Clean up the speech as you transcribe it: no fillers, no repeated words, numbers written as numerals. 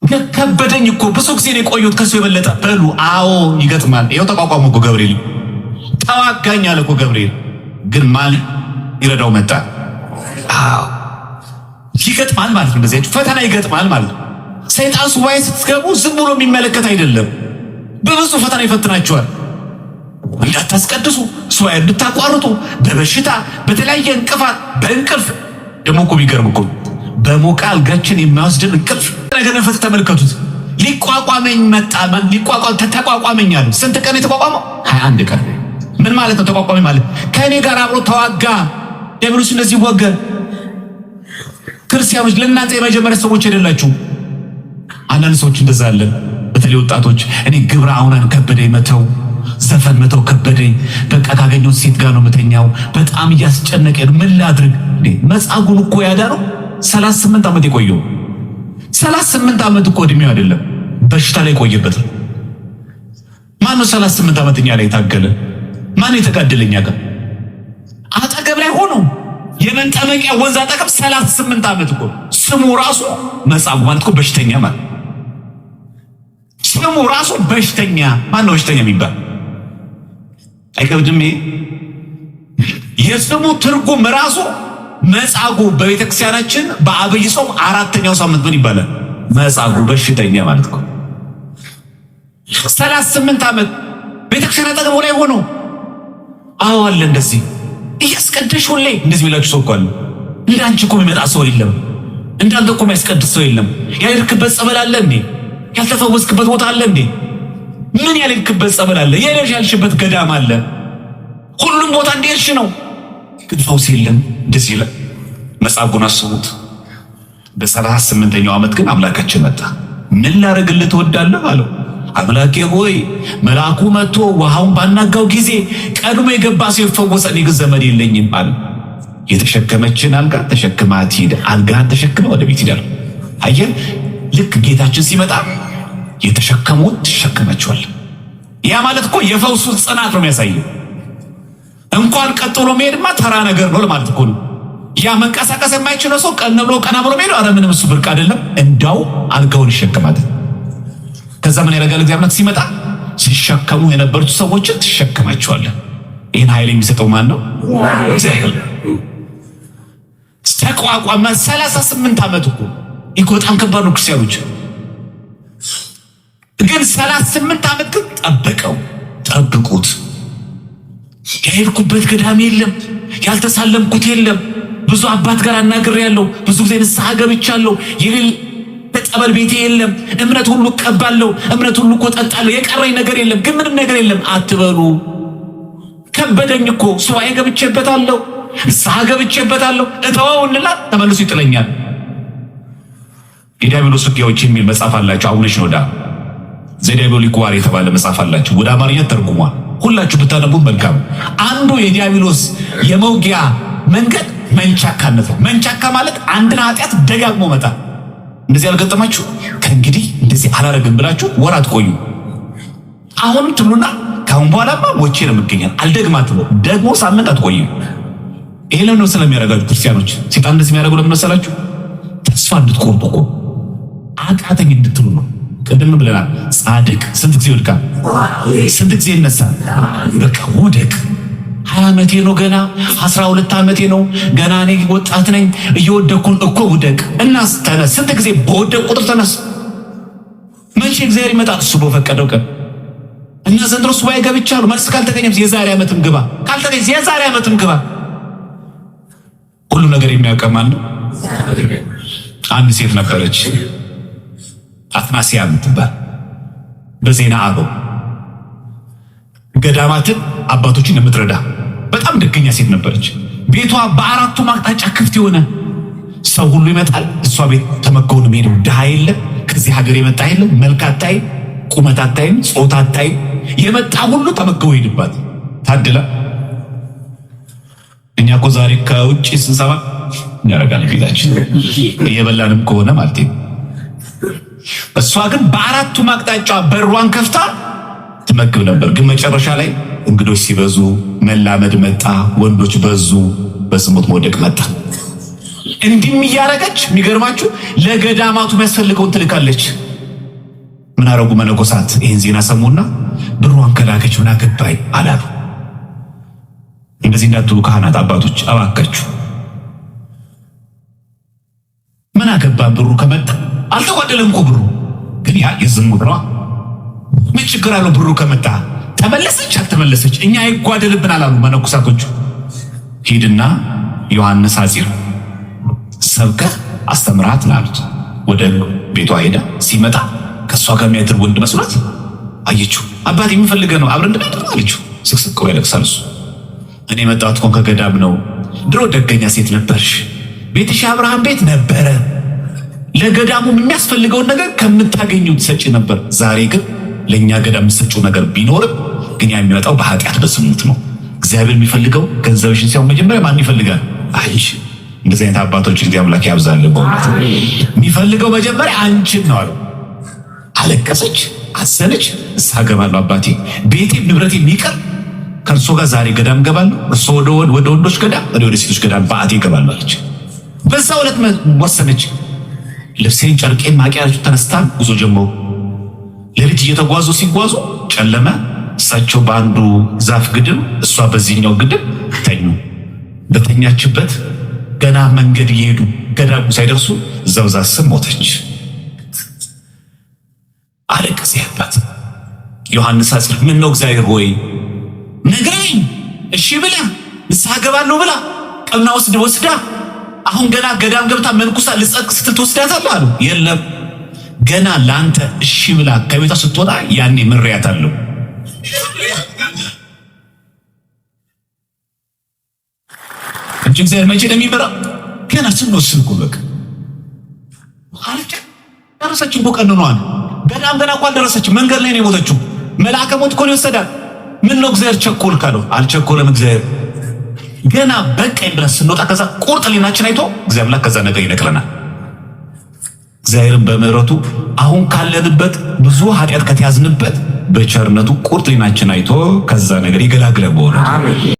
ከበደኝ እኮ ብዙ ጊዜ ነው የቆየሁት ከሱ የበለጠ በሉ። አዎ ይገጥማል። ይኸው ተቋቋመ እኮ ገብርኤል ተዋጋኝ አለ እኮ ገብርኤል። ግን ማን ይረዳው መጣ? አዎ ይገጥማል ማለት ነው። እንደዚህ ፈተና ይገጥማል ማለት ነው። ሰይጣን ሱባኤ ስትገቡ ዝም ብሎ የሚመለከት አይደለም። በብዙ ፈተና ይፈትናቸዋል። እንዳታስቀድሱ፣ ሱባኤ እንድታቋርጡ፣ በበሽታ በተለያየ እንቅፋት፣ በእንቅልፍ ደግሞ እኮ ቢገርም እኮ በሞቃ አልጋችን የሚያወስድን እንቅልፍ ነገር ነፈት ተመልከቱት። ሊቋቋመኝ መጣ። ሊቋቋም ተቋቋመኝ አለ። ስንት ቀን የተቋቋመው? 21 ቀን። ምን ማለት ነው ተቋቋመኝ ማለት? ከእኔ ጋር አብሮ ተዋጋ። ዲያብሎስ እንደዚህ ወገ። ክርስቲያኖች ለእናንተ የመጀመሪያ ሰዎች አይደላችሁ። አንዳንድ ሰዎች እንደዛ አለ። በተለይ ወጣቶች እኔ ግብረ አውናን ከበደኝ መተው፣ ዘፈን መተው ከበደኝ፣ በቃ ካገኘሁት ሴት ጋር ነው የምተኛው፣ በጣም እያስጨነቀኝ ነው፣ ምን ላድርግ? መጻጉዕን እኮ ያዳነው 38 ዓመት የቆየው 38 ዓመት እኮ እድሜው አይደለም፣ በሽታ ላይ ቆየበት። ማን ነው 38 ዓመት እኛ ላይ ታገለ? ማን የተጋደለኛ ጋር አጠገብ ላይ ሆኖ የመንጠመቂያ ወንዝ አጠገብ 38 ዓመት እኮ። ስሙ ራሱ መጻጉዕ ማለት እኮ በሽተኛ ማለት ስሙ ራሱ በሽተኛ። ማን ነው በሽተኛ የሚባል? አይከብድም? የስሙ ትርጉም ራሱ መጻጉዕ በቤተክርስቲያናችን በአብይ ጾም 4ኛው ሳምንት ምን ይባላል? መጻጉዕ በሽተኛ ማለት ነው። 38 ዓመት ቤተክርስቲያን አጠገቡ ላይ ሆኖ አዎ አለ እንደዚህ እያስቀደሽ ሁሌ እንደዚህ የሚላችሁ ሰው እኮ አለ። እንዳንቺ እኮ የሚመጣ ሰው የለም። እንዳንተ እኮ የሚያስቀድስ ሰው የለም። ያልክበት ጸበል አለ እንዴ? ያልተፈወስክበት ቦታ አለ እንዴ? ምን ያልክበት ጸበል አለ? ያልሽበት ገዳም አለ? ሁሉም ቦታ እንደሄድሽ ነው፣ ግን ፈውስ የለም። እንደዚህ ይላል መጻጉዕን አስቡት። በ38ኛው ዓመት ግን አምላካችን መጣ። ምን ላደርግልህ ትወዳለህ አለው። አምላኬ ሆይ መልአኩ መጥቶ ውሃውን ባናጋው ጊዜ ቀድሞ የገባ ሰው ይፈወሳል፣ እኔ ግን ዘመድ የለኝም አለ። የተሸከመችን አልጋ ተሸክማት ሂድ፣ አልጋን ተሸክመ ወደ ቤት ሂዳል። አየህ፣ ልክ ጌታችን ሲመጣ የተሸከሙት ትሸከማቸዋል። ያ ማለት እኮ የፈውሱን ጽናት ነው የሚያሳየው። እንኳን ቀጥሎ መሄድማ ተራ ነገር ነው ለማለት እኮ ነው። ያ መንቀሳቀስ የማይችለው ሰው ቀን ብሎ ቀና ብሎ መሄድ አረ ምንም እሱ ብርቅ አይደለም፣ እንዳው አልጋውን ይሸከማል። ከዛ ምን ያደርጋል? እግዚአብሔር ሲመጣ ሲሸከሙ የነበሩት ሰዎችን ትሸከማቸዋለህ። ይህን ኃይል የሚሰጠው ማን ነው? እግዚአብሔር። ተቋቋመ። 38 ዓመት እኮ ይኮ በጣም ከባድ ነው ክርስቲያኖች። ግን 38 ዓመት ግን ጠበቀው። ጠብቁት። ያልኩበት ገዳም የለም፣ ያልተሳለምኩት የለም። ብዙ አባት ጋር አናግሬያለሁ፣ ብዙ ጊዜ ንስሐ ገብቻለሁ። ጸበል ቤቴ የለም፣ እምነት ሁሉ ቀባለሁ፣ እምነት ሁሉ ቆጣጣለሁ፣ የቀረኝ ነገር የለም። ግን ምንም ነገር የለም አትበሉ። ከበደኝ እኮ ሱባኤ ገብቼበታለሁ፣ ንስሐ ገብቼበታለሁ፣ እተወው እንላት ተመልሶ ይጥለኛል። የዲያብሎስ ውጊያዎች የሚል መጽሐፍ አላቸው። አቡነ ሽኖዳ ዘዲያብሎስ ዋር የተባለ መጽሐፍ አላቸው። ወደ አማርኛ ተርጉሟል። ሁላችሁ ብታነቡት መልካም። አንዱ የዲያብሎስ የመውጊያ መንገድ መንቻካነት ነው። መንቻካ ማለት አንድን ኃጢአት ደጋግሞ መጣ። እንደዚህ አልገጠማችሁ? ከእንግዲህ እንደዚህ አላረግም ብላችሁ ወራት ቆዩ። አሁንም ትሉና ካሁን በኋላማ ሞቼ ነው የምገኛል አልደግማትም። ደግሞ ሳምንት አትቆዩ። ይሄ ለምን ነው ስለሚያረጋችሁ ክርስቲያኖች? ሰይጣን እንደዚህ የሚያደርገው ለምን መሰላችሁ? ተስፋ እንድትቆርጡ እኮ አቃተኝ እንድትሉ ነው። ቅድም ብለናል። ጻድቅ ስንት ጊዜ ይወድቃል? ስንት ጊዜ ይነሳል? በቃ ውደቅ። 20 ዓመቴ ነው ገና 12 ዓመቴ ነው ገና እኔ ወጣት ነኝ እየወደኩን እኮ ውደቅ እና ተነስ። ስንት ጊዜ በወደቅ ቁጥር ተነስ። መቼ እግዚአብሔር ይመጣል? እሱ በፈቀደው ቀን። እና ዘንድሮ ሱባኤ ገብቻለሁ መልስ ካልተገኘም የዛሬ ዓመትም ግባ፣ ካልተገኘ የዛሬ ዓመትም ግባ። ሁሉ ነገር የሚያውቀው ማን ነው? አንድ ሴት ነበረች አትናሲያ የምትባል በዜና አበው ገዳማትን አባቶችን የምትረዳ በጣም ደገኛ ሴት ነበረች። ቤቷ በአራቱ አቅጣጫ ክፍት የሆነ ሰው ሁሉ ይመጣል። እሷ ቤት ተመገውን ሄደው ድሃ የለም፣ ከዚህ ሀገር የመጣ የለም፣ መልክ አታይም፣ ቁመት አታይም፣ ጾታ አታይም። የመጣ ሁሉ ተመገው ሄድባት። ታድላ። እኛ እኮ ዛሬ ከውጭ ስንሰማ ያረጋል ፊታችን እየበላንም ከሆነ ማለት ነው። እሷ ግን በአራቱ አቅጣጫ በሯን ከፍታ ትመግብ ነበር። ግን መጨረሻ ላይ እንግዶች ሲበዙ መላመድ መጣ፣ ወንዶች በዙ፣ በዝሙት መውደቅ መጣ። እንዲህም እያረገች የሚገርማችሁ ለገዳማቱ የሚያስፈልገውን ትልካለች። ምን አረጉ መነኮሳት? ይህን ዜና ሰሙና ብሯን ከላከች ምን አገባኝ አላሉ። እንደዚህ እንዳትሉ ካህናት አባቶች እባካችሁ። ምን አገባን ብሩ ከመጣ አልተጓደለም እኮ ብሩ። ግን ያ የዝሙት ነው። ምን ችግር አለው ብሩ ከመጣ? ተመለሰች አልተመለሰች እኛ አይጓደልብን አላሉ መነኮሳቶቹ። ሂድና ዮሐንስ ሐጺር ሰብከህ አስተምራት ላሉት ወደ ቤቷ ሄዳ ሲመጣ ከሷ ጋር የሚያድር ወንድ መስሏት አየችው። አባት የሚፈልገው ነው አብረን እንድናድር አለችው። ስቅስቅ ብሎ ያለቅሳል እሱ። እኔ መጣሁት እኮ ከገዳም ነው። ድሮ ደገኛ ሴት ነበርሽ፣ ቤትሽ አብርሃም ቤት ነበረ። ለገዳሙ የሚያስፈልገውን ነገር ከምታገኙ ትሰጪ ነበር። ዛሬ ግን ለእኛ ገዳም የምትሰጪው ነገር ቢኖርም ግን ያ የሚመጣው በኃጢአት በዝሙት ነው። እግዚአብሔር የሚፈልገው ገንዘብሽን ሲሆን መጀመሪያ ማን ይፈልጋል? አይሽ። እንደዚህ አይነት አባቶች እንግዲህ አምላክ ያብዛልን። በእውነት የሚፈልገው መጀመሪያ አንቺን ነው አሉ። አለቀሰች፣ አዘነች። እሳ ገባለሁ አባቴ ቤቴም ንብረቴም ይቀር ከእርሶ ጋር ዛሬ ገዳም ገባለሁ። እርሶ ወደ ወንዶች ገዳም፣ እኔ ወደ ሴቶች ገዳም በአቴ ገባለሁ አለች። በዛ ዕለት ወሰነች። ልብሴን ጨርቄን ማቂያቸው ተነስታ ጉዞ ጀመሩ። ሌሊት እየተጓዙ ሲጓዙ ጨለመ። እሳቸው በአንዱ ዛፍ ግድም፣ እሷ በዚህኛው ግድም ተኙ። በተኛችበት ገና መንገድ እየሄዱ ገዳሙ ሳይደርሱ እዛው ዛፍ ስር ሞተች። አለቀሰ አባት ዮሐንስ ሐጺር። ምን ነው እግዚአብሔር ሆይ ነግረኝ እሺ ብላ ንስሐ ገባለሁ ብላ ቀና ወስዳ አሁን ገና ገዳም ገብታ መንኩሳ ልጸቅ ስትል ትወስዳታለህ አሉ። የለም ገና ለአንተ እሺ ብላ ከቤቷ ስትወጣ ያኔ ምሬያታለሁ። እንጂ እግዚአብሔር መቼ እንደሚመራ ገና ስንወስን እኮ በቃ አለች። ደረሰች እኮ ቀንኗል። ገዳም ገና እኮ አልደረሰችም። መንገድ ላይ ነው የሞተችው። መልአከ ሞት እኮ ነው የወሰዳት። ምን ነው እግዚአብሔር ቸኮልክ አለው። አልቸኮለም እግዚአብሔር። ገና በቃኝ ብለን ስንወጣ ከዛ ቁርጥ ሊናችን አይቶ እግዚአብሔር ከዛ ነገር ይነቅለናል። እግዚአብሔርን በምሕረቱ አሁን ካለንበት ብዙ ኃጢአት ከተያዝንበት በቸርነቱ ቁርጥ ሊናችን አይቶ ከዛ ነገር ይገላግለን በሆነ